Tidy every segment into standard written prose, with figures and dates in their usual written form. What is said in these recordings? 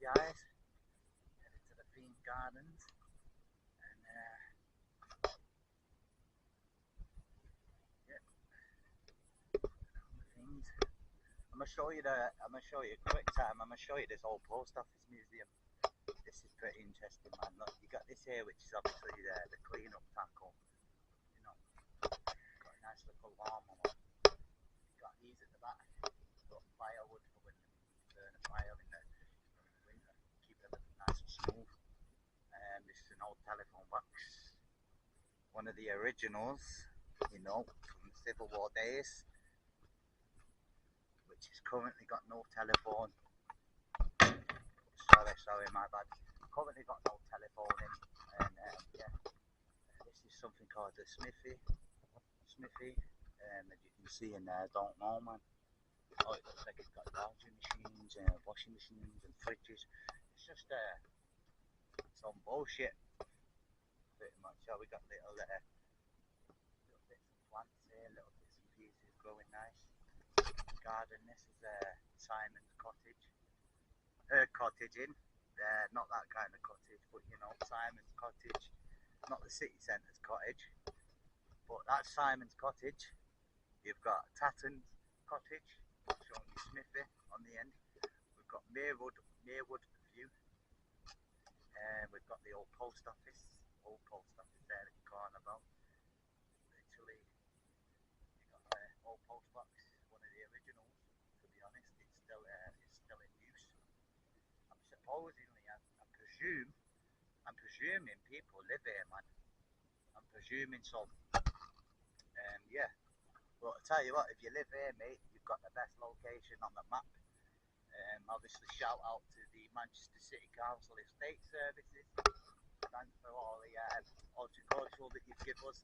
guys, headed to the Fiend Gardens, and yeah, things. I'm gonna show you a quick time. I'm gonna show you this old post office museum. This is pretty interesting, man. Look, you got this here, which is obviously the clean up tackle. You know, got a nice little alarm on it. Got these at the back. Got firewood for when you burn a fire in the winter. Keep it nice and smooth. This is an old telephone box. One of the originals, you know, from the Civil War days, which has currently got no telephone. Sorry, my bad. Currently got no telephone in, and yeah, this is something called a smithy. As you can see in there, don't know, man. Oh, it looks like it's got laundry machines, washing machines, and fridges. It's just some bullshit, pretty much. So we got little bits of plants here, little bits and pieces growing nice. Garden. This is Simon's cottage. Cottaging. Not that kind of cottage, but you know, Simon's cottage. Not the city centre's cottage, but that's Simon's cottage. You've got Tatton's cottage, showing you Smithy on the end. We've got Merewood View. We've got the old post office there that you're calling about. Literally, you've got an old post box, one of the originals. To be honest, it's still in use. I'm presuming people live here, man. I'm presuming some. Yeah. But I tell you what, if you live here, mate, you've got the best location on the map. Obviously, shout out to the Manchester City Council Estate Services. Thanks for all the horticulture that you give us.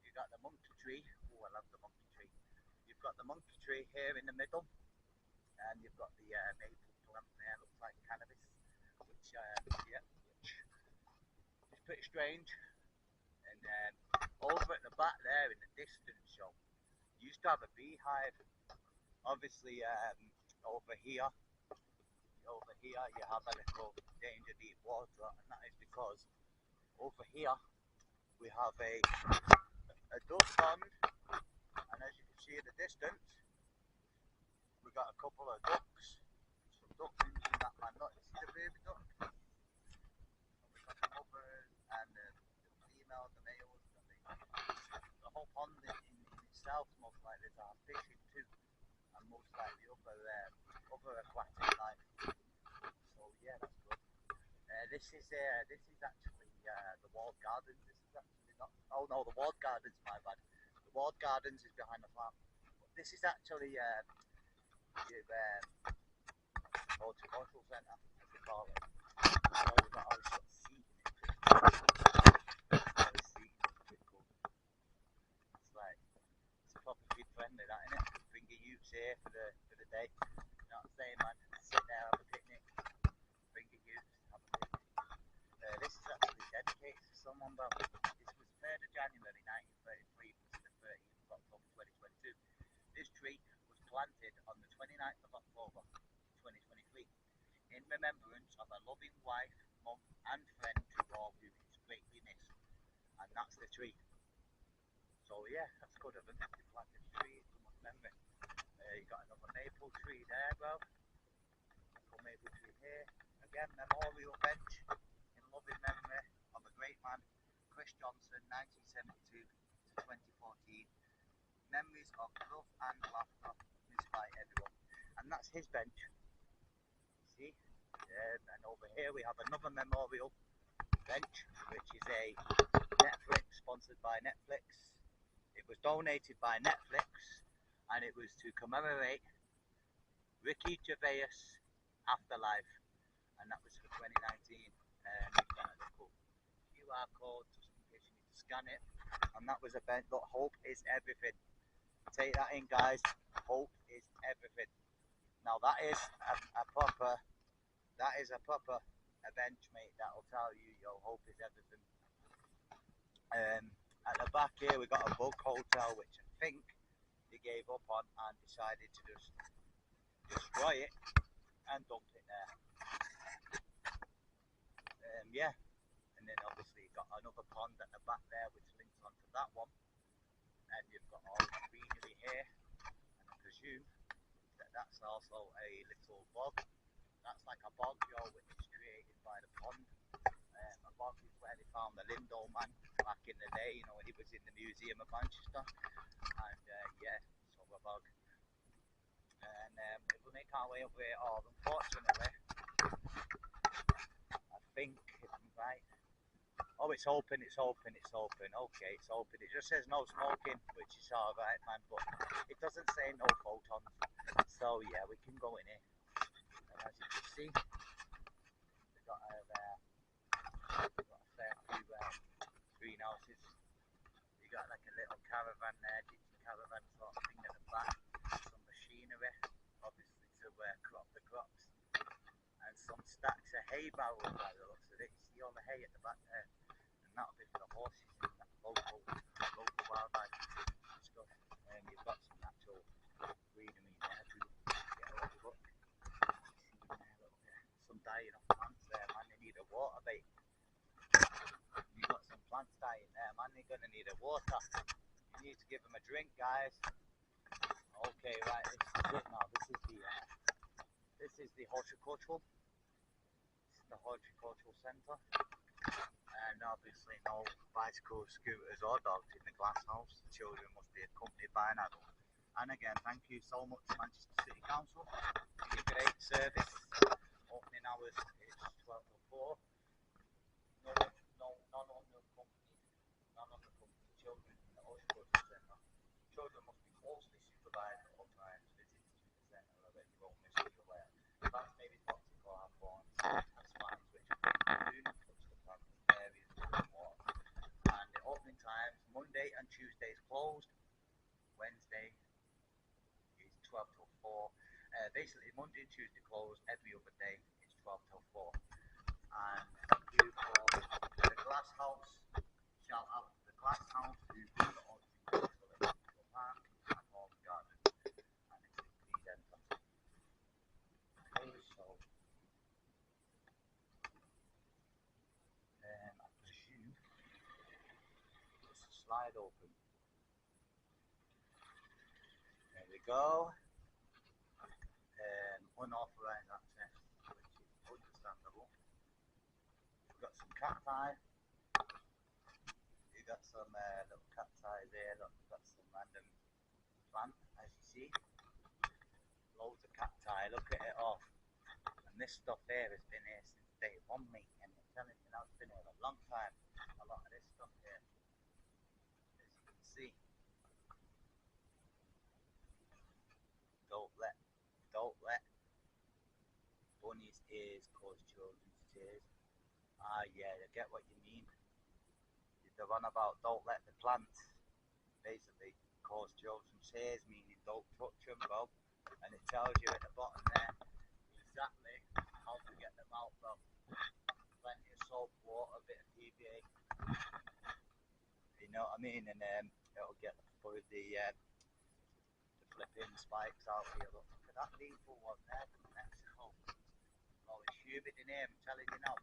You've got the monkey tree. Oh, I love the monkey tree. You've got the monkey tree here in the middle, and you've got the maple plant there, looks like cannabis, which is pretty strange. And over at the back there in the distance, so you used to have a beehive. Obviously, over here you have a little danger deep water, and that is because over here we have a duck pond, and as you can see in the distance, we got a couple of ducks, some ducklings and that, man. Look, you see the baby duck? And we got the mothers and the females, the males, and the whole pond in itself most likely to have fishing too, and most likely other aquatic life. So yeah, that's good. This is actually the walled gardens. This is actually not. Oh no, the walled gardens. My bad. The walled gardens is behind the farm. But this is actually the horticultural centre, as they call it. So we've got all this sort of seating. Pretty cool. It's proper kid friendly, that, isn't it? Bring your youths here for the day. You know what I'm saying, man? Sit there, have a picnic. Bring your youths, have a picnic. This is actually dedicated to someone, but this was 3rd of January 1933 to the 13th of October 2022. This tree was planted on the 29th of October 2023 in remembrance of a loving wife, mum and friend to all who is greatly missed. And that's the tree. So yeah, that's good of them. They planted a tree in someone's memory. You got another maple tree there, bro. Little maple tree here. Again, memorial bench in loving memory of a great man, Chris Johnson, 1972 to 2014. Memories of love and laughter, missed by everyone. And that's his bench. See? And over here we have another memorial bench, which is a Netflix, sponsored by Netflix. It was donated by Netflix, and it was to commemorate Ricky Gervais' afterlife, and that was for 2019. And you've got a little QR code just in case you need to scan it. And that was a bench. Look, hope is everything. Take that in, guys. Hope is everything. Now that is a proper bench, mate. That'll tell you your hope is everything. At the back here we got a bug hotel, which I think they gave up on and decided to just destroy it and dump it there. yeah, and then obviously you've got another pond at the back there which links onto that one, and you've got all the greenery here, and I presume that that's also a little bog. That's like a bog, which is created by the pond. A bog is where they found the Lindo man back in the day, when he was in the Museum of Manchester, and yeah, so a bog. And if we make our way up here, unfortunately, I think, if I'm right, oh, it's open, okay, it's open. It just says no smoking, which is alright, man, but it doesn't say no photons. So yeah, we can go in here. And as you can see, we've got a fair few greenhouses. You got like a little caravan there, kitchen caravan sort of thing at the back. Some machinery, obviously to crop the crops. And some stacks of hay barrels by the looks of it. You see all the hay at the back there? And that'll be for the horses and that local wildlife stuff. And you've got some natural greenery in there to get a look. Some dying off plants there, man. They need a water bait. You've got some plants dying there, man. They're gonna need a water. You need to give them a drink, guys. Okay, right. This is it now. This is the horticultural. This is the horticultural centre. And obviously no bicycles, scooters or dogs in the glass house. The children must be accompanied by an adult. And again, thank you so much, Manchester City Council, for your great service. Opening hours is 12 till 4. None on the company children in the horticulture centre. Children must be closely supervised at all times. Visits to the centre are that you won't miss it aware. Plants may be toxic or have thorns and spines which do not touch the plant areas with water. And the opening times, Monday and Tuesday is closed. Wednesday is 12 till 4. Basically, Monday and Tuesday closed. Every other day is 12 till 4. And you for the glass house, shout out to the glass house who do the horticultural park and all the gardens. And it's in Credenta. Okay, so I presume it's a slide open. There we go. Unauthorized access, which is understandable. We've got some cacti. You've got some little cacti there. Look, we've got some random plant, as you see. Loads of cacti. Look at it all. And this stuff here has been here since day one, mate. And I'm telling you now, it's been here a long time. A lot of this stuff here, as you can see. Don't let bunnies' ears cause children's tears. Ah, yeah, I get what you mean. They're on about don't let the plants basically cause children's tears, meaning don't touch them, bro. And it tells you at the bottom there exactly how to get them out, bro. Plenty of soap, water, a bit of PVA. You know what I mean? And it'll get the flipping spikes out here. Look at that lethal one there from Mexico. Oh, it's humid in here, I'm telling you now.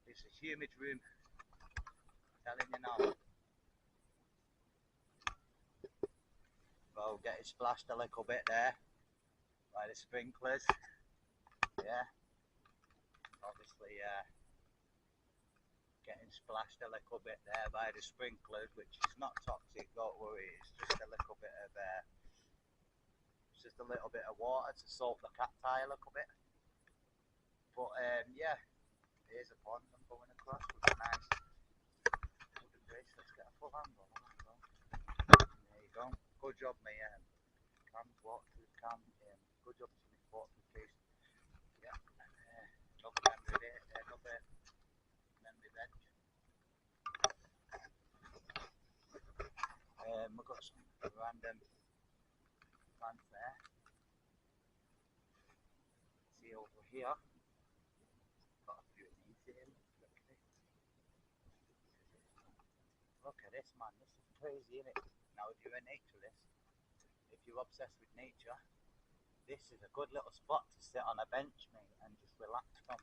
It's a humid room. I'm telling you now. Well, getting splashed a little bit there by the sprinklers. Yeah. Obviously, getting splashed a little bit there by the sprinklers, which is not toxic, don't worry. It's just a little bit of water to soak the cacti a little bit. But yeah, here's a pond I'm going across with a nice wooden bridge. Let's get a full angle on that, bro. There you go. Good job, mate. Good job to me fortification. Yeah. Another memory there. Another memory bench. We've got some random plants there. See over here. Got a few of these here. Look at this, man. This is crazy, isn't it? Now, if you're a naturalist, if you're obsessed with nature, This is a good little spot to sit on a bench, mate, and just relax from.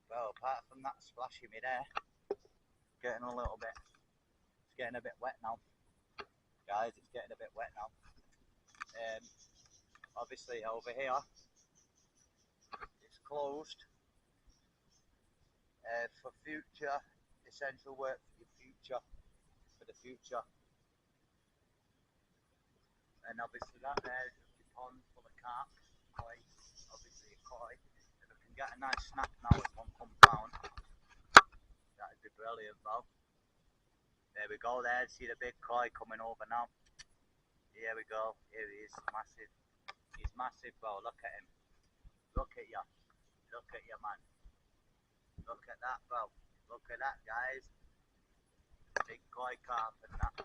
Well, apart from that splashing me there, getting a little bit, it's getting a bit wet now. Guys, it's getting a bit wet now. Obviously over here, it's closed for future, essential work for the future. And obviously that there is just a pond full of carp, koi, obviously a koi. If I can get a nice snack now if one comes round, that'd be brilliant, bro. There we go there, see the big koi coming over now. Here we go, here he is, massive. He's massive, bro, look at him. Look at you, man. Look at that, bro. Look at that, guys. Big koi carp and that.